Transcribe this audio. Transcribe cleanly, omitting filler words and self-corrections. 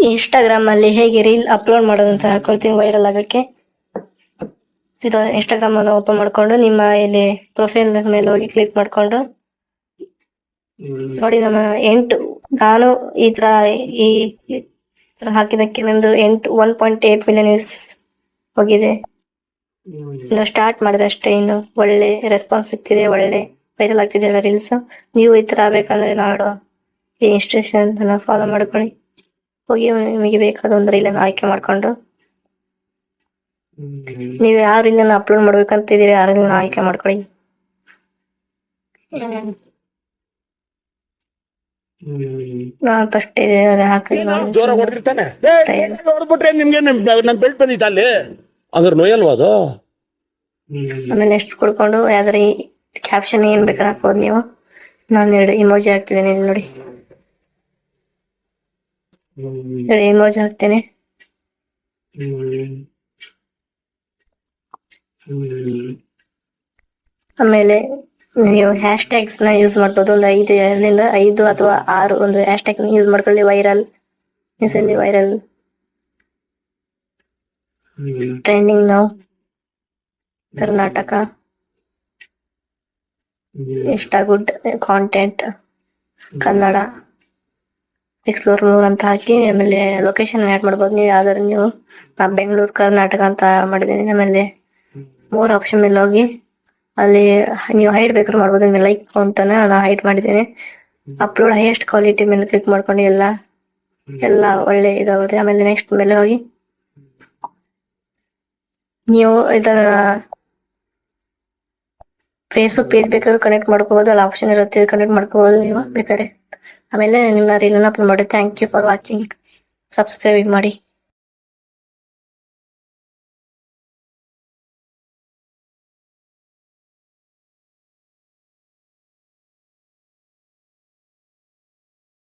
Instagram ಅಲ್ಲಿ ಹೇಗೆ reel upload ಮಾಡೋದು ಅಂತ ಹಾಕೊಳ್ತೀನಿ ವೈರಲ್ ಆಗಕ್ಕೆ. ಸೀದಾ ಇನ್ಸ್ಟಾಗ್ರಾಮ್ ಅನ್ನು ಓಪನ್ ಮಾಡ್ಕೊಂಡು ನಿಮ್ಮ ಇಲ್ಲಿ ಪ್ರೊಫೈಲ್ ಮೇಲೆ ಹೋಗಿ ಕ್ಲಿಕ್ ಮಾಡ್ಕೊಂಡು ನೋಡಿ ನಾನು ಈ ತರ ಹಾಕಿದಕ್ಕೆ ನಂದು 1.8 ಮಿಲಿಯನ್ ವ್ಯೂಸ್ ಹೋಗಿದೆ. ಇನ್ನು ಸ್ಟಾರ್ಟ್ ಮಾಡಿದೆ ಅಷ್ಟೇ, ಇನ್ನು ಒಳ್ಳೆ ರೆಸ್ಪಾನ್ಸ್ ಸಿಗ್ತಿದೆ, ಒಳ್ಳೆ ವೈರಲ್ ಆಗ್ತಿದೆ ಎಲ್ಲ ರೀಲ್ಸ್. ನೀವು ಈ ತರ ಆಗ್ಬೇಕಂದ್ರೆ ನಾಡು ಈ ಇನ್ಸ್ಟ್ರಕ್ಷನ್ ಫಾಲೋ ಮಾಡ್ಕೊಳ್ಳಿ. ಹೋಗಿ ನಿಮಗೆ ಬೇಕಾದ ಒಂದು ರೀಲನ್ನು ಆಯ್ಕೆ ಮಾಡ್ಕೊಂಡು ನೀವು ಯಾವ ರೀಲನ್ನು ಅಪ್ಲೋಡ್ ಮಾಡ್ಬೇಕಂತಿದ್ದೀರಿ ಆ ರೀಲನ್ನು ಆಯ್ಕೆ ಮಾಡ್ಕೊಳ್ಳಿ. ನಾನು ಫಸ್ಟ್ ಇದೆ ಹಾಕಿ ಆಮೇಲೆ ನೆಕ್ಸ್ಟ್ ಕೊಡ್ಕೊಂಡು ಯಾವ್ದಾರ ಕ್ಯಾಪ್ಷನ್ ಏನ್ ಬೇಕಾದ್ರೆ ಹಾಕ್ಬೋದು ನೀವು. ನಾನು 2 ಇಮೋಜಿ ಹಾಕ್ತಿದ್ದೇನೆ ಇಲ್ಲಿ ನೋಡಿ, 2 ಇಮೋಜಿ ಹಾಕ್ತೇನೆ. ಆಮೇಲೆ ನೀವು ಹ್ಯಾಶ್ ಟ್ಯಾಗ್ಸ್ ನ ಯೂಸ್ ಮಾಡ್ಬೋದು. ಒಂದು 5 ಅಥವಾ 6 ಒಂದು ಹ್ಯಾಶ್ ಟ್ಯಾಗ್ ಯೂಸ್ ಮಾಡ್ಕೊಳ್ಳಿ. ವೈರಲ್ ಟ್ರೆಂಡಿಂಗ್ ನಾವು ಕರ್ನಾಟಕ, ಇಷ್ಟ ಗುಡ್ ಕಾಂಟೆಂಟ್ ಕನ್ನಡ, ಎಕ್ಸ್ಪ್ಲೋರ್ ಮೂರ್ ಅಂತ ಹಾಕಿ ಆಮೇಲೆ ಲೊಕೇಶನ್ ಆ್ಯಡ್ ಮಾಡ್ಬೋದು. ನೀವು ಯಾವ್ದಾದ್ರು ನಾ ಬೆಂಗಳೂರು ಕರ್ನಾಟಕ ಅಂತ ಮಾಡಿದ್ದೀನಿ. ಆಮೇಲೆ 3 ಆಪ್ಷನ್ ಮೇಲೆ ಹೋಗಿ ಅಲ್ಲಿ ನೀವು ಹೈಡ್ ಬೇಕಾದ್ರೂ ಮಾಡ್ಬೋದು. ಲೈಕ್ ಕೌಂಟನ್ನ ನಾನು ಹೈಡ್ ಮಾಡಿದ್ದೇನೆ. ಅಪ್ಲೋಡ್ ಹೈಯೆಸ್ಟ್ ಕ್ವಾಲಿಟಿ ಮೇಲೆ ಕ್ಲಿಕ್ ಮಾಡ್ಕೊಂಡು ಎಲ್ಲ ಒಳ್ಳೆ ಇದಾಗುತ್ತೆ. ಆಮೇಲೆ ನೆಕ್ಸ್ಟ್ ಮೇಲೆ ಹೋಗಿ ನೀವು ಇದನ್ನ ಫೇಸ್ಬುಕ್ ಪೇಜ್ ಬೇಕಾದ್ರೂ ಕನೆಕ್ಟ್ ಮಾಡ್ಕೋಬಹುದು. ಅಲ್ಲಿ ಆಪ್ಷನ್ ಇರುತ್ತೆ, ಕನೆಕ್ಟ್ ಮಾಡ್ಕೋಬಹುದು ನೀವು ಬೇಕಾದ್ರೆ. ಆಮೇಲೆ ನಿಮ್ಮ ರೀಲನ್ನು ಅಪ್ಲೋಡ್ ಮಾಡಿ. Thank you for watching. Subscribe ಮಾಡಿ.